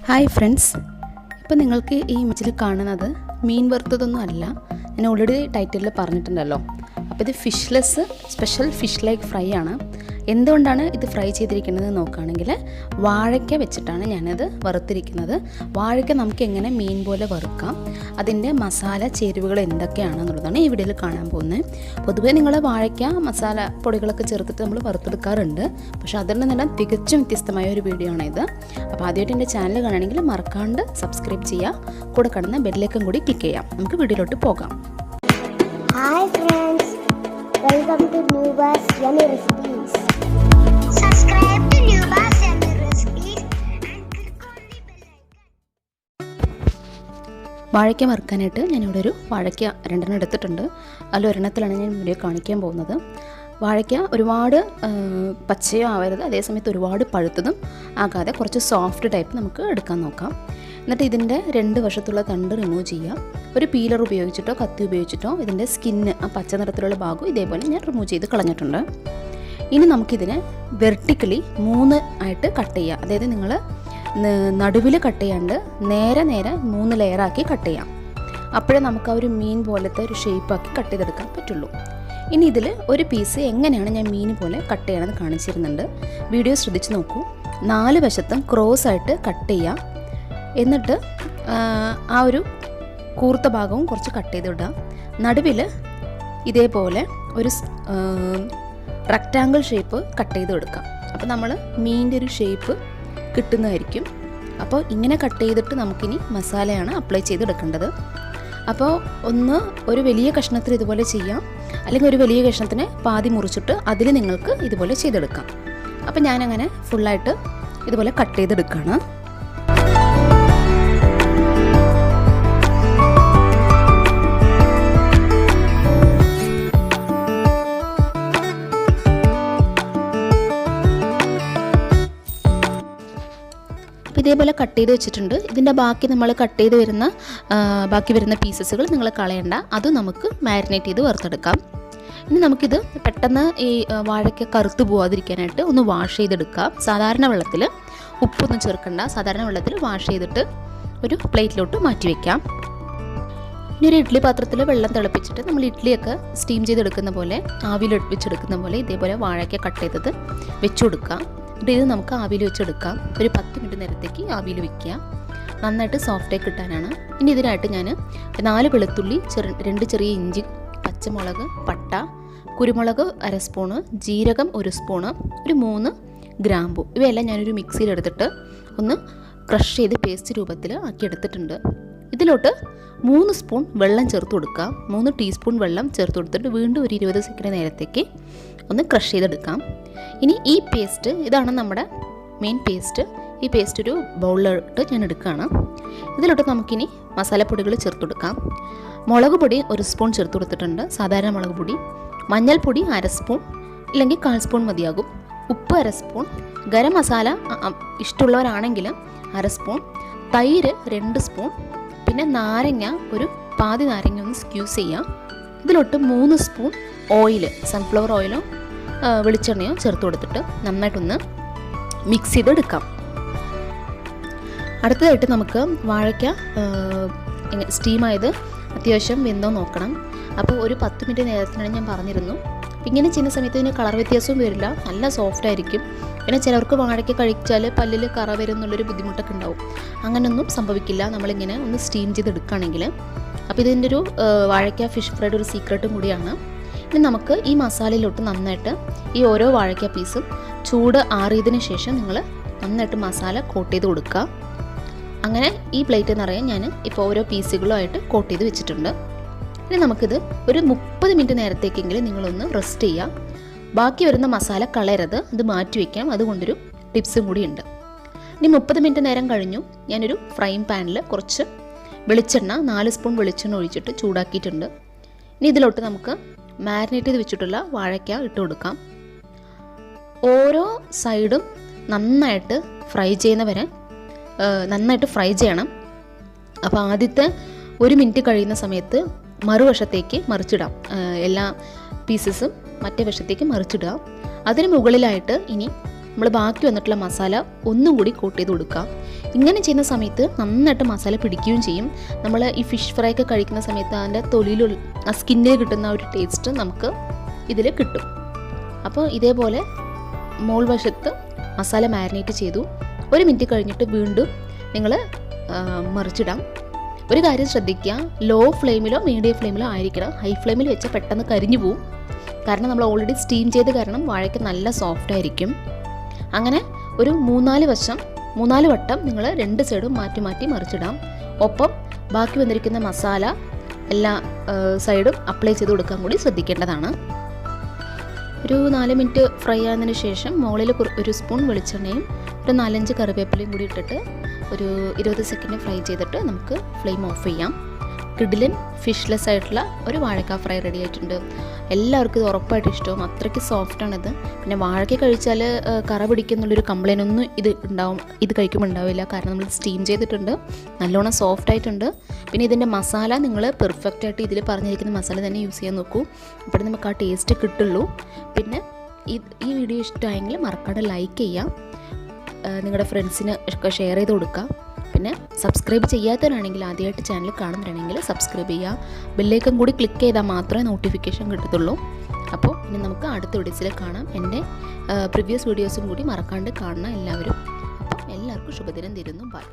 Hi friends, ഇപ്പോൾ നിങ്ങൾക്ക് ഈ ഇമേജിൽ കാണുന്നത് മീൻ വറുത്തതൊന്നും അല്ല. ഞാൻ ഓൾറെഡി ടൈറ്റിലിൽ പറഞ്ഞിട്ടുണ്ടല്ലോ. അപ്പോൾ ഇത് ഫിഷ്ലെസ് സ്പെഷ്യൽ ഫിഷ് ലൈക്ക് ഫ്രൈ ആണ്. എന്തുകൊണ്ടാണ് ഇത് ഫ്രൈ ചെയ്തിരിക്കുന്നത് നോക്കുകയാണെങ്കിൽ വാഴയ്ക്ക വെച്ചിട്ടാണ് ഞാനത് വറുത്തിരിക്കുന്നത്. വാഴയ്ക്ക നമുക്ക് എങ്ങനെ മീൻ പോലെ വറുക്കാം, അതിൻ്റെ മസാല ചേരുവകൾ എന്തൊക്കെയാണെന്നുള്ളതാണ് ഈ വീഡിയോയിൽ കാണാൻ പോകുന്നത്. പൊതുവേ നിങ്ങൾ വാഴയ്ക്ക മസാല പൊടികളൊക്കെ ചേർത്തിട്ട് നമ്മൾ വറുത്തെടുക്കാറുണ്ട്, പക്ഷേ അതിൽ നിന്നെല്ലാം തികച്ചും വ്യത്യസ്തമായ ഒരു വീഡിയോ ആണിത്. അപ്പോൾ ആദ്യമായിട്ട് എൻ്റെ ചാനൽ കാണുകയാണെങ്കിൽ മറക്കാണ്ട് സബ്സ്ക്രൈബ് ചെയ്യുക, കൂടെ കാണുന്ന ബെല്ലിലേക്കും കൂടി ക്ലിക്ക് ചെയ്യാം. നമുക്ക് വീഡിയോയിലോട്ട് പോകാം. Hi friends, welcome to Nuba's yummy recipes. Subscribe to Nuba's yummy recipes and click on the bell icon. വാഴയ്ക്ക വറുക്കാനായിട്ട് ഞാനിവിടെ ഒരു വാഴയ്ക്ക 2 എടുത്തിട്ടുണ്ട്. അതിൽ ഒരെണ്ണത്തിലാണ് ഞാൻ വീഡിയോ കാണിക്കാൻ പോകുന്നത്. വാഴയ്ക്ക ഒരുപാട് പച്ചയോ ആവരുത്, അതേസമയത്ത് ഒരുപാട് പഴുത്തതും ആകാതെ കുറച്ച് സോഫ്റ്റ് ടൈപ്പ് നമുക്ക് എടുക്കാൻ നോക്കാം. എന്നിട്ട് ഇതിൻ്റെ 2 വശത്തുള്ള തണ്ട് റിമൂവ് ചെയ്യുക. ഒരു പീലർ ഉപയോഗിച്ചിട്ടോ കത്തി ഉപയോഗിച്ചിട്ടോ ഇതിൻ്റെ സ്കിന്ന്, ആ പച്ച നിറത്തിലുള്ള ഭാഗം ഇതേപോലെ ഞാൻ റിമൂവ് ചെയ്ത് കളഞ്ഞിട്ടുണ്ട്. ഇനി നമുക്കിതിനെ വെർട്ടിക്കലി 3 ആയിട്ട് കട്ട് ചെയ്യുക. അതായത് നിങ്ങൾ നടുവിൽ കട്ട് ചെയ്യാണ്ട് നേരെ 3 ലെയറാക്കി കട്ട് ചെയ്യാം. അപ്പോഴേ നമുക്ക് ആ ഒരു മീൻ പോലത്തെ ഒരു ഷേപ്പാക്കി കട്ട് ചെയ്തെടുക്കാൻ പറ്റുള്ളൂ. ഇനി ഇതിൽ ഒരു പീസ് എങ്ങനെയാണ് ഞാൻ മീൻ പോലെ കട്ട് ചെയ്യണമെന്ന് കാണിച്ചിരുന്നുണ്ട്. വീഡിയോ ശ്രദ്ധിച്ച് നോക്കൂ. 4 വശത്തും ക്രോസ് ആയിട്ട് കട്ട് ചെയ്യാം. എന്നിട്ട് ആ ഒരു കൂർത്ത ഭാഗവും കുറച്ച് കട്ട് ചെയ്തിടുക. നടുവിൽ ഇതേപോലെ ഒരു റെക്റ്റാങ്കിൾ ഷേപ്പ് കട്ട് ചെയ്ത് എടുക്കാം. അപ്പോൾ നമ്മൾ മീനിൻ്റെ ഒരു ഷേപ്പ് കിട്ടുന്നതായിരിക്കും. അപ്പോൾ ഇങ്ങനെ കട്ട് ചെയ്തിട്ട് നമുക്കിനി മസാലയാണ് അപ്ലൈ ചെയ്തെടുക്കേണ്ടത്. അപ്പോൾ ഒരു വലിയ കഷ്ണത്തിൽ ഇതുപോലെ ചെയ്യാം, അല്ലെങ്കിൽ ഒരു വലിയ കഷ്ണത്തിനെ പാതി മുറിച്ചിട്ട് അതിൽ നിങ്ങൾക്ക് ഇതുപോലെ ചെയ്തെടുക്കാം. അപ്പോൾ ഞാനങ്ങനെ ഫുള്ളായിട്ട് ഇതുപോലെ കട്ട് ചെയ്തെടുക്കുകയാണ്. ഇതേപോലെ കട്ട് ചെയ്ത് വെച്ചിട്ടുണ്ട്. ഇതിൻ്റെ നമ്മൾ കട്ട് ചെയ്ത് ബാക്കി വരുന്ന പീസസുകൾ നിങ്ങൾ കളയണ്ട, അത് നമുക്ക് മാരിനേറ്റ് ചെയ്ത് വറുത്തെടുക്കാം. ഇനി നമുക്കിത് പെട്ടെന്ന് ഈ വാഴയ്ക്ക കറുത്ത് പോകാതിരിക്കാനായിട്ട് ഒന്ന് വാഷ് ചെയ്തെടുക്കാം. സാധാരണ വെള്ളത്തിൽ, ഉപ്പൊന്നും ചേർക്കണ്ട, സാധാരണ വെള്ളത്തിൽ വാഷ് ചെയ്തിട്ട് ഒരു പ്ലേറ്റിലോട്ട് മാറ്റി വയ്ക്കാം. ഇനി ഒരു ഇഡ്ഡലി പാത്രത്തിൽ വെള്ളം തിളപ്പിച്ചിട്ട് നമ്മൾ ഇഡ്ഡലിയൊക്കെ സ്റ്റീം ചെയ്തെടുക്കുന്ന പോലെ, ആവിയിൽ വെച്ചെടുക്കുന്ന പോലെ ഇതേപോലെ വാഴയ്ക്ക കട്ട് ചെയ്തത് വെച്ചു കൊടുക്കാം. ഇത് നമുക്ക് ആവിയിൽ വെച്ചെടുക്കാം. ഒരു 10 മിനിറ്റ് നേരത്തേക്ക് ആവിയിൽ വയ്ക്കുക. നന്നായിട്ട് സോഫ്റ്റായി കിട്ടാനാണ്. ഇനി ഇതിനായിട്ട് ഞാൻ 4 വെളുത്തുള്ളി, 2 ചെറിയ ഇഞ്ചി, പച്ചമുളക്, പട്ട, കുരുമുളക് 1 സ്പൂണ്, ജീരകം 1 സ്പൂണ്, ഒരു 3 ഗ്രാമ്പു, ഇവയെല്ലാം ഞാനൊരു മിക്സിയിലെടുത്തിട്ട് ഒന്ന് ക്രഷ് ചെയ്ത് പേസ്റ്റ് രൂപത്തിൽ ആക്കി എടുത്തിട്ടുണ്ട്. ഇതിലോട്ട് 3 സ്പൂൺ വെള്ളം ചേർത്ത് കൊടുക്കാം. 3 ടീസ്പൂൺ വെള്ളം ചേർത്ത് കൊടുത്തിട്ട് വീണ്ടും ഒരു 20 സെക്കൻഡ് നേരത്തേക്ക് ഒന്ന് ക്രഷ് ചെയ്തെടുക്കാം. ഇനി ഈ പേസ്റ്റ്, ഇതാണ് നമ്മുടെ മെയിൻ പേസ്റ്റ്. ഈ പേസ്റ്റ് ഒരു ബൗളിലോട്ട് ഞാൻ എടുക്കുകയാണ്. ഇതിലോട്ട് നമുക്കിനി മസാലപ്പൊടികൾ ചേർത്ത് കൊടുക്കാം. മുളക് പൊടി 1 സ്പൂൺ ചേർത്ത് കൊടുത്തിട്ടുണ്ട്, സാധാരണ മുളക് പൊടി. മഞ്ഞൾപ്പൊടി 1/2 സ്പൂൺ, ഇല്ലെങ്കിൽ 1/4 സ്പൂൺ മതിയാകും. ഉപ്പ് 1/2 സ്പൂൺ. ഗരം മസാല ഇഷ്ടമുള്ളവരാണെങ്കിൽ 1/2 സ്പൂൺ. തൈര് 2 സ്പൂൺ. പിന്നെ നാരങ്ങ, ഒരു പാതി നാരങ്ങ ഒന്ന് സ്ക്യൂസ് ചെയ്യാം. ഇതിലോട്ട് 3 സ്പൂൺ ഓയിൽ, സൺഫ്ലവർ ഓയിലോ വെളിച്ചെണ്ണയോ ചേർത്ത് കൊടുത്തിട്ട് നന്നായിട്ടൊന്ന് മിക്സ് ചെയ്തെടുക്കാം. അടുത്തതായിട്ട് നമുക്ക് വാഴയ്ക്ക സ്റ്റീമായത് അത്യാവശ്യം വെന്തോ നോക്കണം. അപ്പോൾ ഒരു 10 മിനിറ്റ് നേരത്തിനാണ് ഞാൻ പറഞ്ഞിരുന്നു. ഇങ്ങനെ ചെയ്യുന്ന സമയത്ത് ഇതിന് കളർ വ്യത്യാസവും വരില്ല, നല്ല സോഫ്റ്റ് ആയിരിക്കും. പിന്നെ ചിലർക്ക് വാഴയ്ക്ക കഴിച്ചാൽ പല്ലിൽ കറ വരും എന്നുള്ളൊരു ബുദ്ധിമുട്ടൊക്കെ ഉണ്ടാവും. അങ്ങനെയൊന്നും സംഭവിക്കില്ല നമ്മളിങ്ങനെ ഒന്ന് സ്റ്റീം ചെയ്തെടുക്കുകയാണെങ്കിൽ. അപ്പോൾ ഇതിൻ്റെ ഒരു വാഴയ്ക്ക ഫിഷ് ഫ്രൈഡ് ഒരു സീക്രട്ടും കൂടിയാണ്. ഇനി നമുക്ക് ഈ മസാലയിലോട്ട് നന്നായിട്ട് ഈ ഓരോ വാഴയ്ക്ക പീസും ചൂട് ആറിയതിന് ശേഷം നിങ്ങൾ നന്നായിട്ട് മസാല കോട്ട് ചെയ്ത് കൊടുക്കുക. അങ്ങനെ ഈ പ്ലേറ്റ് നിറയെ ഞാൻ ഇപ്പോൾ ഓരോ പീസുകളുമായിട്ട് കോട്ട് ചെയ്ത് വെച്ചിട്ടുണ്ട്. ഇനി നമുക്കിത് ഒരു 30 മിനിറ്റ് നേരത്തേക്കെങ്കിലും നിങ്ങളൊന്ന് റെസ്റ്റ് ചെയ്യാം. ബാക്കി വരുന്ന മസാല കളയരുത്, അത് മാറ്റി വയ്ക്കാം. അതുകൊണ്ടൊരു ടിപ്സും കൂടിയുണ്ട്. ഇനി 30 മിനിറ്റ് നേരം കഴിഞ്ഞു. ഞാനൊരു ഫ്രൈങ് പാനിൽ കുറച്ച് വെളിച്ചെണ്ണ, 4 സ്പൂൺ വെളിച്ചെണ്ണ ഒഴിച്ചിട്ട് ചൂടാക്കിയിട്ടുണ്ട്. ഇനി ഇതിലോട്ട് നമുക്ക് മാരിനേറ്റ് ചെയ്ത് വെച്ചിട്ടുള്ള വാഴയ്ക്ക ഇട്ട് കൊടുക്കാം. ഓരോ സൈഡും നന്നായിട്ട് ഫ്രൈ ചെയ്യുന്നവരെ നന്നായിട്ട് ഫ്രൈ ചെയ്യണം. അപ്പോൾ ആദ്യത്തെ 1 മിനിറ്റ് കഴിയുന്ന സമയത്ത് മറുവശത്തേക്ക് മറിച്ചിടാം. എല്ലാ പീസസും മറ്റേ വശത്തേക്ക് മറിച്ചിടുക. അതിന് മുകളിലായിട്ട് ഇനി നമ്മൾ ബാക്കി വന്നിട്ടുള്ള മസാല ഒന്നും കൂടി കോട്ട് ചെയ്ത് കൊടുക്കാം. ഇങ്ങനെ ചെയ്യുന്ന സമയത്ത് നന്നായിട്ട് മസാല പിടിക്കുകയും ചെയ്യും. നമ്മൾ ഈ ഫിഷ് ഫ്രൈ ഒക്കെ കഴിക്കുന്ന സമയത്ത് അതിൻ്റെ തൊലിയിലുള്ള ആ സ്കിന്നിൽ കിട്ടുന്ന ഒരു ടേസ്റ്റ് നമുക്ക് ഇതിൽ കിട്ടും. അപ്പോൾ ഇതേപോലെ മോൾ വശത്ത് മസാല മാരിനേറ്റ് ചെയ്തു. 1 മിനിറ്റ് കഴിഞ്ഞിട്ട് വീണ്ടും നിങ്ങൾ മറിച്ചിടാം. ഒരു കാര്യം ശ്രദ്ധിക്കുക, ലോ ഫ്ലെയിമിലോ മീഡിയം ഫ്ലെയിമിലോ ആയിരിക്കണം. ഹൈ ഫ്ലെയിമിൽ വെച്ചാൽ പെട്ടെന്ന് കരിഞ്ഞു പോവും. കാരണം നമ്മൾ ഓൾറെഡി സ്റ്റീം ചെയ്ത് കാരണം വാഴയ്ക്ക് നല്ല സോഫ്റ്റ് ആയിരിക്കും. അങ്ങനെ ഒരു 3-4 വട്ടം നിങ്ങൾ 2 സൈഡും മാറ്റി മാറ്റി മറിച്ചിടാം. ഒപ്പം ബാക്കി വന്നിരിക്കുന്ന മസാല എല്ലാ സൈഡും അപ്ലൈ ചെയ്ത് കൊടുക്കാൻ കൂടി ശ്രദ്ധിക്കേണ്ടതാണ്. ഒരു 4 മിനിറ്റ് ഫ്രൈ ആയതിനു ശേഷം മുകളിൽ ഒരു സ്പൂൺ വെളിച്ചെണ്ണയും ഒരു 4-5 കറിവേപ്പിലയും കൂടി ഇട്ടിട്ട് ഒരു 20 സെക്കൻഡ് ഫ്രൈ ചെയ്തിട്ട് നമുക്ക് ഫ്ലെയിം ഓഫ് ചെയ്യാം. കിഡിലൻ ഫിഷ്ലെസ് ആയിട്ടുള്ള ഒരു വാഴക്ക ഫ്രൈ റെഡി ആയിട്ടുണ്ട്. എല്ലാവർക്കും ഇത് ഉറപ്പായിട്ട് ഇഷ്ടവും. അത്രയ്ക്ക് സോഫ്റ്റാണിത്. പിന്നെ വാഴയ്ക്ക കഴിച്ചാൽ കറ പിടിക്കുന്നുള്ളൊരു കംപ്ലൈൻ്റ് ഒന്നും ഇത് കഴിക്കുമ്പോൾ ഉണ്ടാവില്ല. കാരണം നമ്മൾ സ്റ്റീം ചെയ്തിട്ടുണ്ട്, നല്ലോണം സോഫ്റ്റ് ആയിട്ടുണ്ട്. പിന്നെ ഇതിൻ്റെ മസാല നിങ്ങൾ പെർഫെക്റ്റ് ആയിട്ട് ഇതിൽ പറഞ്ഞിരിക്കുന്ന മസാല തന്നെ യൂസ് ചെയ്യാൻ നോക്കൂ. അപ്പോൾ നമുക്ക് ആ ടേസ്റ്റ് കിട്ടുള്ളൂ. പിന്നെ ഈ വീഡിയോ ഇഷ്ടമായെങ്കിൽ മറക്കാതെ ലൈക്ക് ചെയ്യാം, നിങ്ങളുടെ ഫ്രണ്ട്സിന് ഒക്കെ ഷെയർ ചെയ്ത് കൊടുക്കുക. പിന്നെ സബ്സ്ക്രൈബ് ചെയ്യാത്തവരാണെങ്കിൽ, ആദ്യമായിട്ട് ചാനൽ കാണുന്നവരാണെങ്കിൽ സബ്സ്ക്രൈബ് ചെയ്യുക. ബെല്ലൈക്കൺ കൂടി ക്ലിക്ക് ചെയ്താൽ മാത്രമേ നോട്ടിഫിക്കേഷൻ കിട്ടത്തുള്ളൂ. അപ്പോൾ ഇനി നമുക്ക് അടുത്ത വീഡിയോസിൽ കാണാം. എൻ്റെ പ്രീവിയസ് വീഡിയോസും കൂടി മറക്കാണ്ട് കാണണം എല്ലാവരും. അപ്പോൾ എല്ലാവർക്കും ശുഭദിനം തരുന്നു. ബൈ.